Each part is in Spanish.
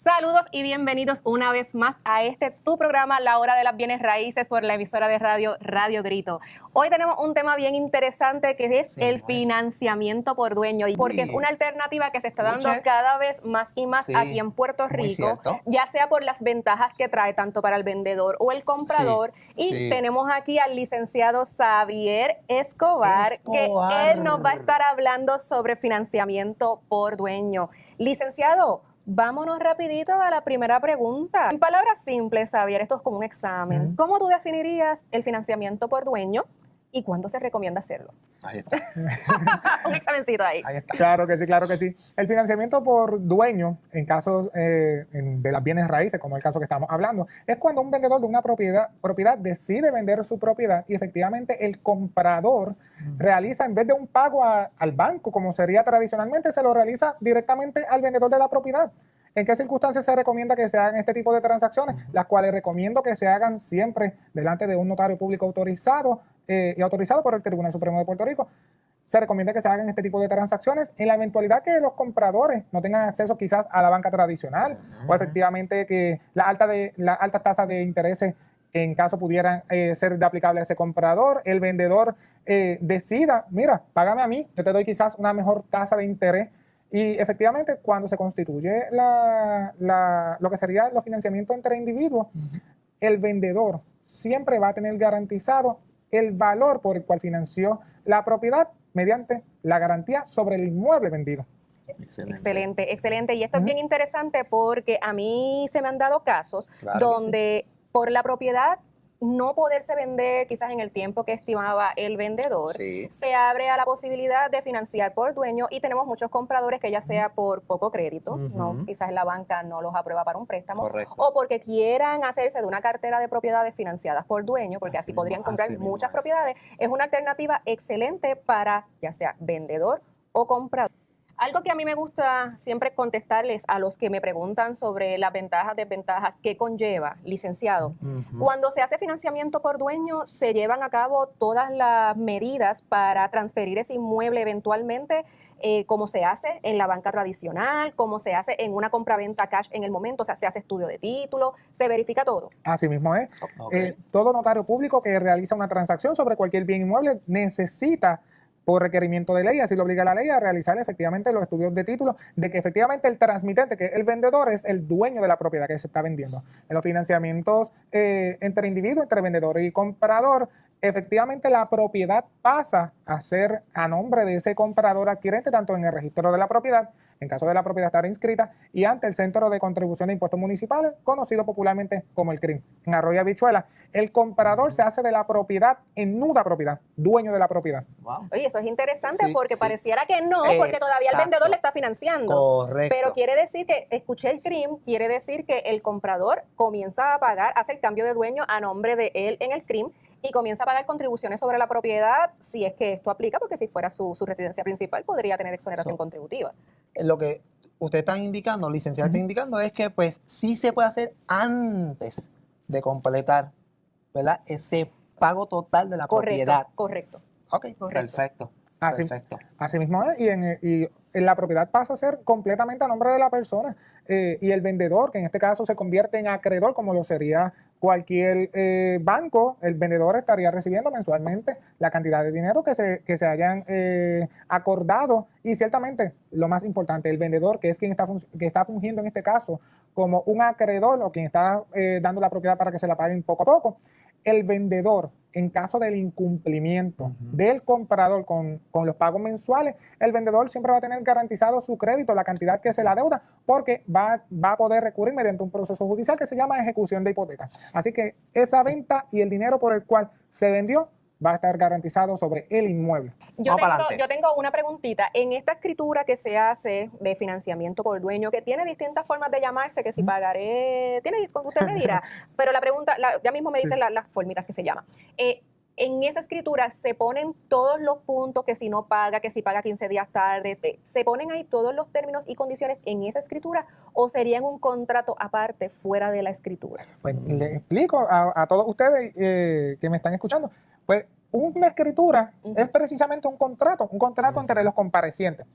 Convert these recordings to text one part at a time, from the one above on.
Saludos y bienvenidos una vez más a tu programa La Hora de las Bienes Raíces por la emisora de radio Radio Grito. Hoy tenemos un tema bien interesante que es el financiamiento por dueño, porque es una alternativa que se está dando cada vez más y más aquí en Puerto Rico, ya sea por las ventajas que trae tanto para el vendedor o el comprador. Tenemos aquí al licenciado Xavier Escobar, que él nos va a estar hablando sobre financiamiento por dueño. Licenciado, vámonos rapidito a la primera pregunta. En palabras simples, Xavier, esto es como un examen. ¿Cómo tú definirías el financiamiento por dueño y cuándo se recomienda hacerlo? Ahí está. Un examencito ahí. Ahí está. Claro que sí, claro que sí. El financiamiento por dueño, en casos de las bienes raíces, como el caso que estamos hablando, es cuando un vendedor de una propiedad decide vender su propiedad y efectivamente el comprador realiza, en vez de un pago al banco, como sería tradicionalmente, se lo realiza directamente al vendedor de la propiedad. ¿En qué circunstancias se recomienda que se hagan este tipo de transacciones? Las cuales recomiendo que se hagan siempre delante de un notario público autorizado y autorizado por el Tribunal Supremo de Puerto Rico. Se recomienda que se hagan este tipo de transacciones en la eventualidad que los compradores no tengan acceso quizás a la banca tradicional o efectivamente que las altas tasas de intereses en caso pudieran ser de aplicable a ese comprador, el vendedor decida, mira, págame a mí, yo te doy quizás una mejor tasa de interés. Y efectivamente, cuando se constituye lo que sería los financiamientos entre individuos, el vendedor siempre va a tener garantizado el valor por el cual financió la propiedad mediante la garantía sobre el inmueble vendido. Excelente, excelente. Y esto es bien interesante porque a mí se me han dado casos donde por la propiedad no poderse vender quizás en el tiempo que estimaba el vendedor, se abre a la posibilidad de financiar por dueño y tenemos muchos compradores que ya sea por poco crédito, no, quizás la banca no los aprueba para un préstamo, o porque quieran hacerse de una cartera de propiedades financiadas por dueño, porque así podrían comprar muchas propiedades. Es una alternativa excelente para ya sea vendedor o comprador. Algo que a mí me gusta siempre contestarles a los que me preguntan sobre las ventajas, desventajas que conlleva, licenciado. Cuando se hace financiamiento por dueño, se llevan a cabo todas las medidas para transferir ese inmueble eventualmente, como se hace en la banca tradicional, como se hace en una compraventa cash en el momento, o sea, se hace estudio de título, se verifica todo. Así mismo es. Todo notario público que realiza una transacción sobre cualquier bien inmueble necesita, por requerimiento de ley, así lo obliga la ley, a realizar efectivamente los estudios de título de que efectivamente el transmitente, que el vendedor, es el dueño de la propiedad que se está vendiendo. En los financiamientos entre individuos, entre vendedor y comprador, efectivamente la propiedad pasa a ser a nombre de ese comprador adquirente, tanto en el registro de la propiedad, en caso de la propiedad estar inscrita, y ante el Centro de Contribución de Impuestos Municipales, conocido popularmente como el CRIM. En Arroyo Habichuela, el comprador se hace de la propiedad en nuda propiedad, dueño de la propiedad. Oye, eso es interesante porque pareciera que no, porque todavía el vendedor le está financiando. Correcto. Pero quiere decir que, escuché el CRIM, quiere decir que el comprador comienza a pagar, hace el cambio de dueño a nombre de él en el CRIM y comienza a pagar contribuciones sobre la propiedad si es que esto aplica, porque si fuera su residencia principal podría tener exoneración contributiva. Lo que usted está indicando, licenciado, está indicando es que pues sí se puede hacer antes de completar, ¿verdad?, ese pago total de la propiedad. Correcto. Ok, perfecto. Perfecto. Así mismo es, y en la propiedad pasa a ser completamente a nombre de la persona y el vendedor, que en este caso se convierte en acreedor, como lo sería cualquier banco. El vendedor estaría recibiendo mensualmente la cantidad de dinero que se hayan acordado, y ciertamente lo más importante, el vendedor, que es quien está fungiendo en este caso como un acreedor o quien está dando la propiedad para que se la paguen poco a poco. El vendedor, en caso del incumplimiento del comprador con los pagos mensuales, el vendedor siempre va a tener garantizado su crédito, la cantidad que se la deuda, porque va a poder recurrir mediante un proceso judicial que se llama ejecución de hipoteca. Así que esa venta y el dinero por el cual se vendió va a estar garantizado sobre el inmueble. Yo tengo una preguntita. En esta escritura que se hace de financiamiento por dueño, que tiene distintas formas de llamarse, que si pagaré, usted me dirá, pero la pregunta, ya mismo me dicen las formitas que se llama. En esa escritura se ponen todos los puntos, que si no paga, que si paga 15 días tarde, ¿se ponen ahí todos los términos y condiciones en esa escritura o sería en un contrato aparte fuera de la escritura? Pues le explico a todos ustedes que me están escuchando. Pues una escritura es precisamente un contrato entre los comparecientes.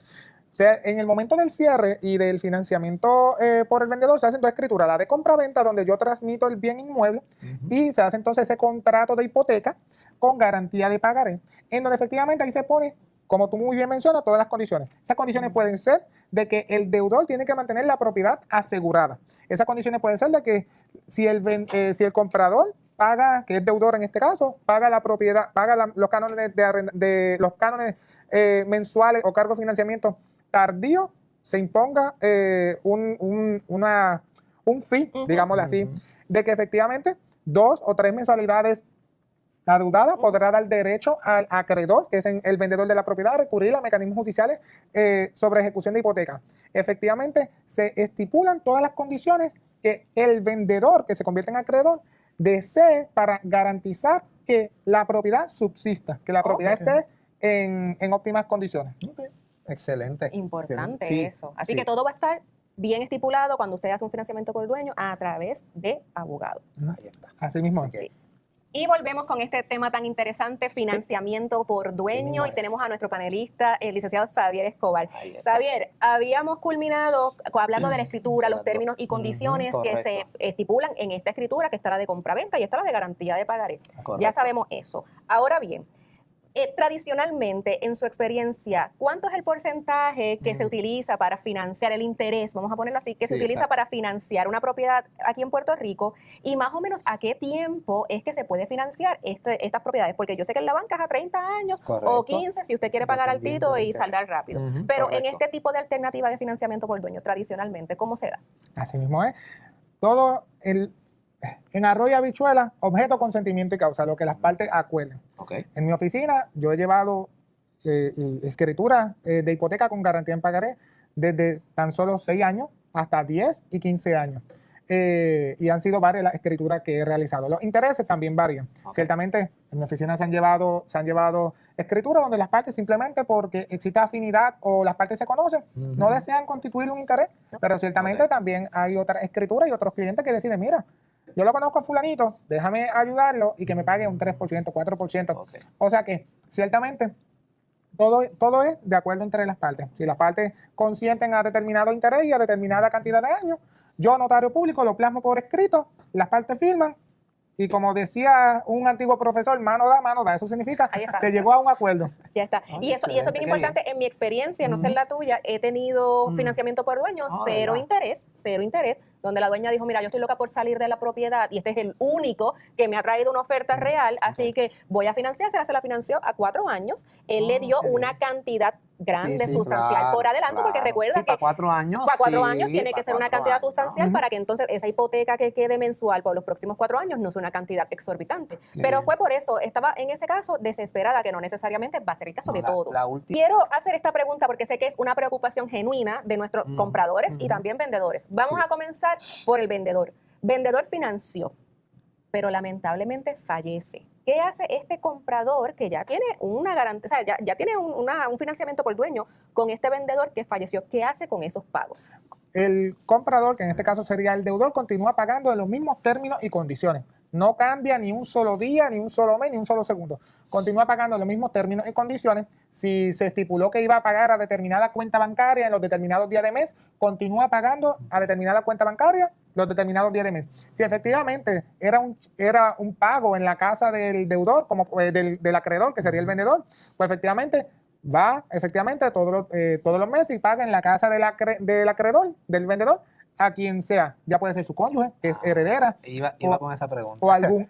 sea, en el momento del cierre y del financiamiento por el vendedor, se hacen dos escrituras, la de compra-venta, donde yo transmito el bien inmueble, y se hace entonces ese contrato de hipoteca con garantía de pagaré, en donde efectivamente ahí se pone, como tú muy bien mencionas, todas las condiciones. Esas condiciones pueden ser de que el deudor tiene que mantener la propiedad asegurada. Esas condiciones pueden ser de que si el comprador paga, que es deudor en este caso, paga la propiedad, paga los cánones mensuales o cargos de financiamiento tardío, se imponga un fee, digámoslo así, de que efectivamente 2 o 3 mensualidades adeudadas podrá dar derecho al acreedor, que es el vendedor de la propiedad, a recurrir a mecanismos judiciales sobre ejecución de hipoteca. Efectivamente, se estipulan todas las condiciones que el vendedor, que se convierte en acreedor, desee para garantizar que la propiedad subsista, que la propiedad esté en óptimas condiciones. Excelente. Importante Sí, eso. Así sí. que todo va a estar bien estipulado cuando usted hace un financiamiento por dueño a través de abogado. Ahí está. Así mismo. Así que, Y volvemos con este tema tan interesante, financiamiento por dueño, mismo y tenemos es. a nuestro panelista, el licenciado Xavier Escobar. Ahí está. Xavier, habíamos culminado hablando de la escritura, los términos y condiciones que se correcto. estipulan en esta escritura, que está la de compraventa y está la de garantía de pagaré. Correcto. Ya sabemos eso. Ahora bien, tradicionalmente, en su experiencia, ¿cuánto es el porcentaje que se utiliza para financiar el interés, vamos a ponerlo así, que se Sí, utiliza exacto. para financiar una propiedad aquí en Puerto Rico? Y más o menos, ¿a qué tiempo es que se puede financiar estas propiedades? Porque yo sé que en la banca es a 30 años Correcto. o 15 si usted quiere pagar Dependiente altito del y interés. saldar rápido. Ujú, Pero en correcto. este tipo de alternativa de financiamiento por dueño, tradicionalmente, ¿cómo se da? Así mismo es. Todo en arroyo y habichuela, objeto, consentimiento y causa, lo que las partes acuerden. Ok. En mi oficina yo he llevado escritura de hipoteca con garantía en pagaré desde tan solo 6 años hasta 10 y 15 años. Y han sido varias las escrituras que he realizado. Los intereses también varían. Ok. Ciertamente, en mi oficina se han llevado escrituras donde las partes simplemente porque existe afinidad o las partes se conocen, no desean constituir un interés, pero ciertamente Ok. también hay otras escrituras y otros clientes que deciden, mira, yo lo conozco a fulanito, déjame ayudarlo y que me pague un 3%, 4%. Ok. O sea que, ciertamente, todo es de acuerdo entre las partes. Si las partes consienten a determinado interés y a determinada cantidad de años, yo, notario público, lo plasmo por escrito, las partes firman, y como decía un antiguo profesor, mano da. Eso significa Ahí está. se llegó a un acuerdo. Ya está. Y eso es excelente, bien qué importante. En mi experiencia, no sé en la tuya, he tenido financiamiento por dueño, ¿verdad? cero interés, donde la dueña dijo, mira, yo estoy loca por salir de la propiedad y este es el único que me ha traído una oferta real, así que voy a financiársela. Se la financió a 4 años. Él le dio qué una bien. cantidad grande, Sí, sí, sustancial claro, por adelante, porque claro. recuerda Sí, que para 4 años. para 4 sí, años tiene que para ser una 4 cantidad años. sustancial para que entonces esa hipoteca que quede mensual por los próximos 4 años no sea una cantidad exorbitante. Qué Pero bien. fue por eso, estaba en ese caso desesperada, que no necesariamente va a ser el caso No, de la- todos. la última- Quiero hacer esta pregunta porque sé que es una preocupación genuina de nuestros compradores y también vendedores. Vamos Sí. a comenzar por el vendedor. Vendedor financió, pero lamentablemente fallece. ¿Qué hace este comprador que ya tiene una garantía, o sea, ya tiene un financiamiento por dueño con este vendedor que falleció? ¿Qué hace con esos pagos? El comprador, que en este caso sería el deudor, continúa pagando en los mismos términos y condiciones. No cambia ni un solo día, ni un solo mes, ni un solo segundo. Continúa pagando en los mismos términos y condiciones. Si se estipuló que iba a pagar a determinada cuenta bancaria en los determinados días de mes, continúa pagando a determinada cuenta bancaria los determinados días de mes. Si efectivamente era un pago en la casa del deudor, como del acreedor, que sería el vendedor, pues efectivamente va todos los meses y paga en la casa del acreedor, del vendedor, a quien sea. Ya puede ser su cónyuge, que es heredera, Iba o- con esa pregunta.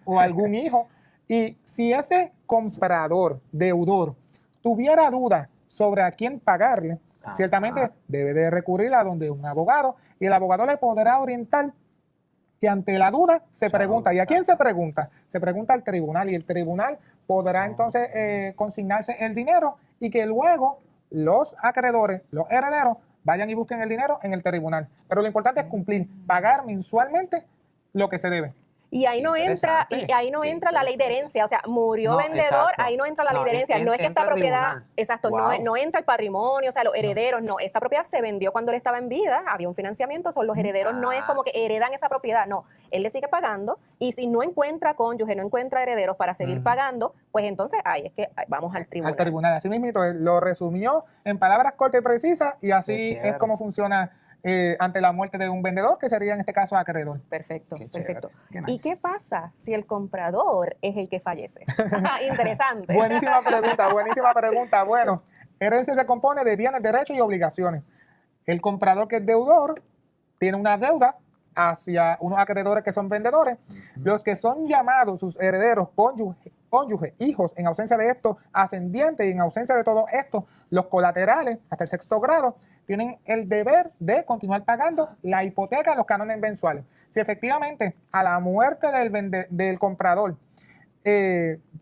o algún hijo. Y si ese comprador, deudor, tuviera duda sobre a quién pagarle, Ajá. ciertamente debe de recurrir a donde un abogado, y el abogado le podrá orientar que ante la duda se Claro, pregunta. ¿Y a quién se exacto. pregunta? Se pregunta al tribunal, y el tribunal podrá entonces consignarse el dinero, y que luego los acreedores, los herederos, vayan y busquen el dinero en el tribunal. Pero lo importante es cumplir, pagar mensualmente lo que se debe. Y ahí no entra, Qué la ley de herencia, o sea, murió No, vendedor, exacto. ahí no entra la ley No, de herencia, no es que esta entra el propiedad, tribunal. exacto, Wow. no entra el patrimonio, o sea, los herederos, no, esta propiedad se vendió cuando él estaba en vida, había un financiamiento, son los herederos, no es como que sí. heredan esa propiedad, no, él le sigue pagando, y si no encuentra cónyuge, no encuentra herederos para seguir pagando, pues entonces ahí es que vamos al tribunal. Al tribunal. Así mismo lo resumió en palabras cortas y precisas, y así chévere. es como funciona ante la muerte de un vendedor, que sería en este caso acreedor. Perfecto, Qué chévere, perfecto. qué ¿Y nice. qué pasa si el comprador es el que fallece? Interesante. Buenísima pregunta, buenísima pregunta. Bueno, herencia se compone de bienes, derechos y obligaciones. El comprador, que es deudor, tiene una deuda hacia unos acreedores que son vendedores. Los que son llamados sus herederos, cónyuge, hijos, en ausencia de esto, ascendientes, y en ausencia de todo esto, los colaterales, hasta el 6º grado, tienen el deber de continuar pagando la hipoteca, los cánones mensuales. Si efectivamente a la muerte del comprador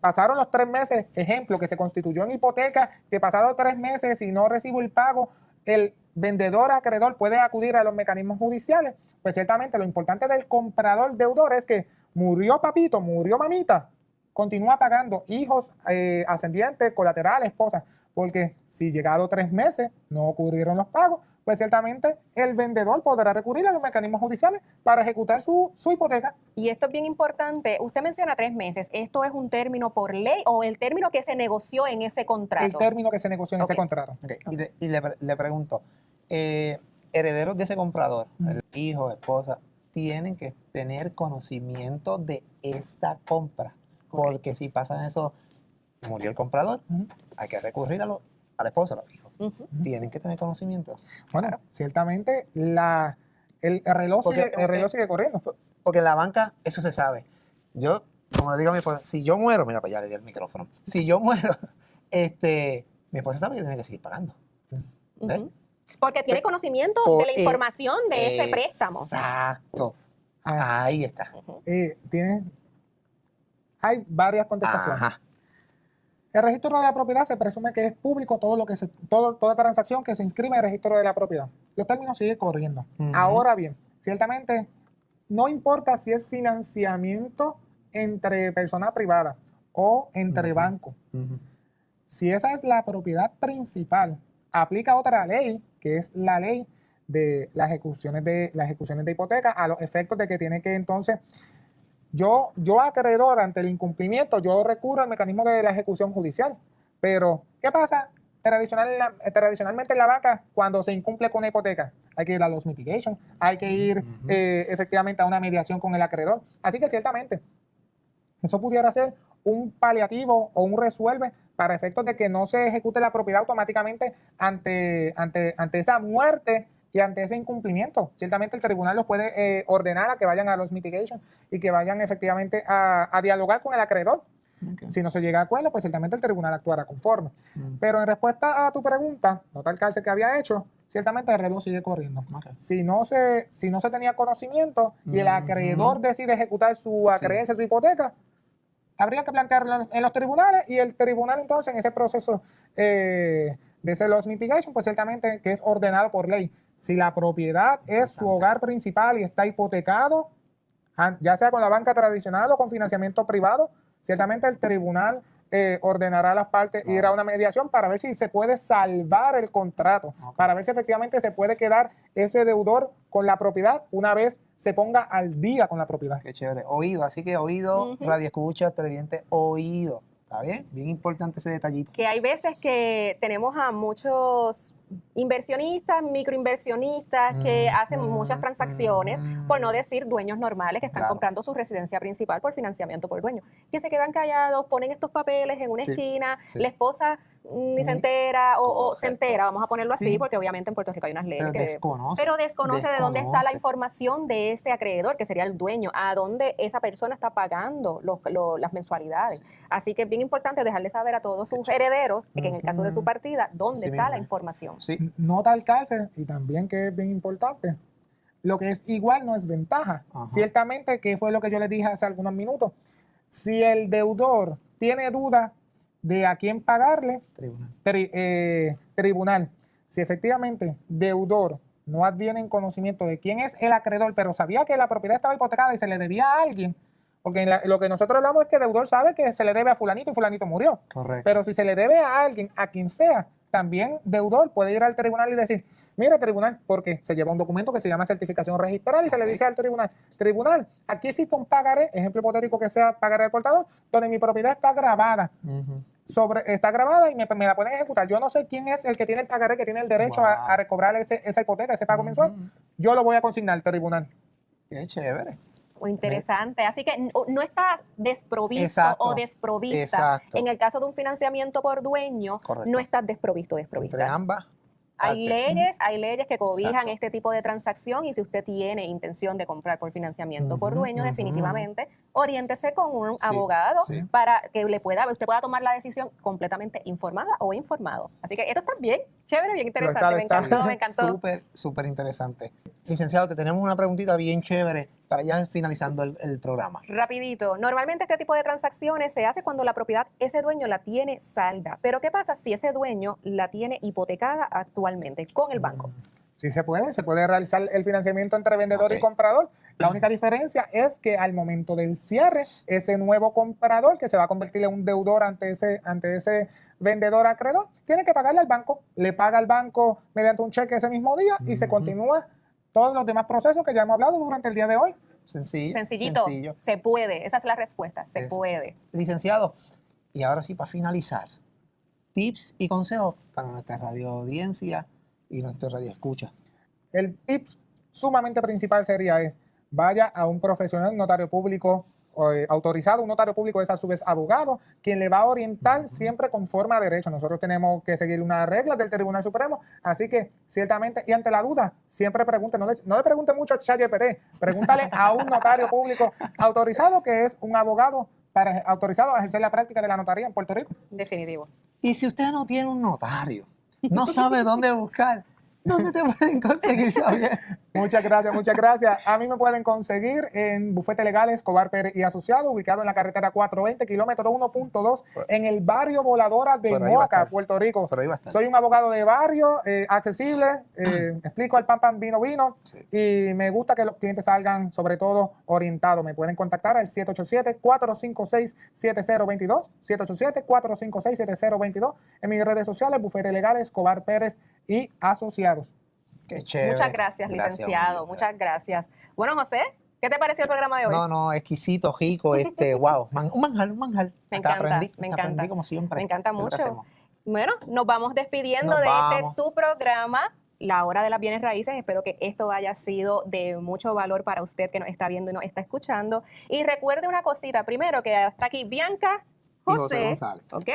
pasaron los 3 meses, ejemplo, que se constituyó en hipoteca, que pasados 3 meses, si no recibo el pago, el vendedor acreedor puede acudir a los mecanismos judiciales. Pues ciertamente lo importante del comprador deudor es que murió papito, murió mamita, continúa pagando hijos, ascendientes, colaterales, esposas, porque si llegado 3 meses no ocurrieron los pagos, pues ciertamente el vendedor podrá recurrir a los mecanismos judiciales para ejecutar su hipoteca. Y esto es bien importante. Usted menciona 3 meses. ¿Esto es un término por ley o el término que se negoció en ese contrato? El término que se negoció en ese contrato. Okay. Y le pregunto, herederos de ese comprador, el hijo, esposa, tienen que tener conocimiento de esta compra. Porque si pasa eso, murió el comprador, hay que recurrir a la esposa, a los hijos. Tienen que tener conocimiento. Bueno, ciertamente el reloj sigue corriendo. Porque en la banca eso se sabe. Yo, como le digo a mi esposa, si yo muero, mira, pues ya le di el micrófono. Si yo muero, mi esposa sabe que tiene que seguir pagando. ¿Ves? Porque tiene conocimiento de la información de ese préstamo. Exacto. Ahí está. Hay varias contestaciones. Ajá. El registro de la propiedad se presume que es público toda transacción que se inscribe en el registro de la propiedad. Los términos siguen corriendo. Ahora bien, ciertamente no importa si es financiamiento entre persona privada o entre bancos. Si esa es la propiedad principal, aplica otra ley, que es la ley de las ejecuciones de hipoteca, a los efectos de que tiene que entonces yo acreedor ante el incumplimiento, yo recurro al mecanismo de la ejecución judicial. Pero, ¿qué pasa? Tradicionalmente en la banca, cuando se incumple con una hipoteca, hay que ir a los mitigation, hay que ir efectivamente a una mediación con el acreedor. Así que ciertamente, eso pudiera ser un paliativo o un resuelve para efectos de que no se ejecute la propiedad automáticamente ante esa muerte y ante ese incumplimiento. Ciertamente el tribunal los puede ordenar a que vayan a los mitigation y que vayan efectivamente a dialogar con el acreedor. Okay. Si no se llega a acuerdo, pues ciertamente el tribunal actuará conforme. Pero en respuesta a tu pregunta, nota el cárcel que había hecho, ciertamente el reloj sigue corriendo. Okay. Si no se tenía conocimiento y el acreedor decide ejecutar su acreencia, su hipoteca, habría que plantearlo en los tribunales, y el tribunal entonces en ese proceso de ese loss mitigation, pues ciertamente que es ordenado por ley. Si la propiedad es su hogar principal y está hipotecado, ya sea con la banca tradicional o con financiamiento privado, ciertamente el tribunal ordenará a las partes ir a una mediación para ver si se puede salvar el contrato, para ver si efectivamente se puede quedar ese deudor con la propiedad una vez se ponga al día con la propiedad. Qué chévere. Oído, así que oído, radio escucha, televidente, oído. ¿Está bien? Bien importante ese detallito. Que hay veces que tenemos a muchos inversionistas, microinversionistas que hacen muchas transacciones, por no decir dueños normales que están comprando su residencia principal por financiamiento por dueño, que se quedan callados, ponen estos papeles en una esquina, la esposa ni se entera o se entera, vamos a ponerlo así, porque obviamente en Puerto Rico hay unas leyes pero desconoce de dónde está la información de ese acreedor, que sería el dueño, a dónde esa persona está pagando las mensualidades. Así que es bien importante dejarle saber a todos sus herederos que en el caso de su partida, dónde está la información. Nota al cárcel, y también que es bien importante, lo que es igual no es ventaja. Ciertamente, que fue lo que yo les dije hace algunos minutos, si el deudor tiene duda de a quién pagarle, tribunal. Si efectivamente deudor no adviene en conocimiento de quién es el acreedor, pero sabía que la propiedad estaba hipotecada y se le debía a alguien, Porque lo que nosotros hablamos es que deudor sabe que se le debe a fulanito y fulanito murió. Correcto. Pero si se le debe a alguien, a quien sea, también deudor puede ir al tribunal y decir, mire tribunal, porque se lleva un documento que se llama certificación registral y se le dice al tribunal, aquí existe un pagaré, ejemplo hipotético que sea pagaré del portador, donde mi propiedad está grabada. Está grabada y me la pueden ejecutar. Yo no sé quién es el que tiene el pagaré, que tiene el derecho a recobrar esa hipoteca, ese pago mensual. Yo lo voy a consignar al tribunal. Qué chévere. Muy interesante. Así que no estás desprovisto Exacto, o desprovista. exacto. En el caso de un financiamiento por dueño, Correcto. no estás desprovista. Entre ambas. Hay leyes que cobijan Exacto. este tipo de transacción y si usted tiene intención de comprar por financiamiento por dueño, definitivamente oriéntese con un abogado para que usted pueda tomar la decisión completamente informada o informado. Así que esto está bien chévere, bien interesante. Me encantó. Súper interesante. Licenciado, te tenemos una preguntita bien chévere para ya finalizando el programa. Rapidito. Normalmente este tipo de transacciones se hace cuando la propiedad, ese dueño la tiene salda. Pero ¿qué pasa si ese dueño la tiene hipotecada actualmente con el banco? Sí se puede realizar el financiamiento entre vendedor y comprador. La única diferencia es que al momento del cierre, ese nuevo comprador que se va a convertir en un deudor ante ese vendedor acreedor, tiene que pagarle al banco, le paga al banco mediante un cheque ese mismo día y se continúa todos los demás procesos que ya hemos hablado durante el día de hoy. Sencillito. Se puede, esa es la respuesta, se puede. Licenciado, y ahora sí, para finalizar, tips y consejos para nuestra radio audiencia y nuestra radio escucha. El tip sumamente principal sería vaya a un profesional, un notario público autorizado, un notario público es a su vez abogado, quien le va a orientar siempre conforme a derecho. Nosotros tenemos que seguir unas reglas del Tribunal Supremo, así que ciertamente, y ante la duda, siempre pregunte, no le pregunte mucho a ChatGPT, pregúntale a un notario público autorizado que es un abogado autorizado a ejercer la práctica de la notaría en Puerto Rico. Definitivo. Y si usted no tiene un notario, no sabe dónde buscar, ¿dónde te pueden conseguir, Xavier? Muchas gracias. A mí me pueden conseguir en Bufete Legal Escobar Pérez y Asociado, ubicado en la carretera 420, kilómetro 1.2, en el barrio Voladora de Moca, Puerto Rico. Soy un abogado de barrio, accesible, explico el pan, vino, y me gusta que los clientes salgan, sobre todo, orientados. Me pueden contactar al 787-456-7022, 787-456-7022, en mis redes sociales, Bufete Legal Escobar Pérez y Asociados. Qué chévere. Muchas gracias, licenciado. Muchas gracias. Bueno, José, ¿qué te pareció el programa de hoy? No, exquisito, rico, wow. Un manjar. Me encanta. Aprendí como siempre. Me encanta mucho. Bueno, nos vamos despidiendo de tu programa, La Hora de las Bienes Raíces. Espero que esto haya sido de mucho valor para usted que nos está viendo y nos está escuchando. Y recuerde una cosita, primero que hasta aquí Bianca, José González. ¿ok?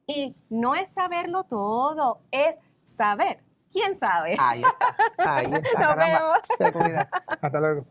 Y no es saberlo todo, es saber. ¿Quién sabe? Ahí está. Nos vemos. Se cuida. Hasta luego.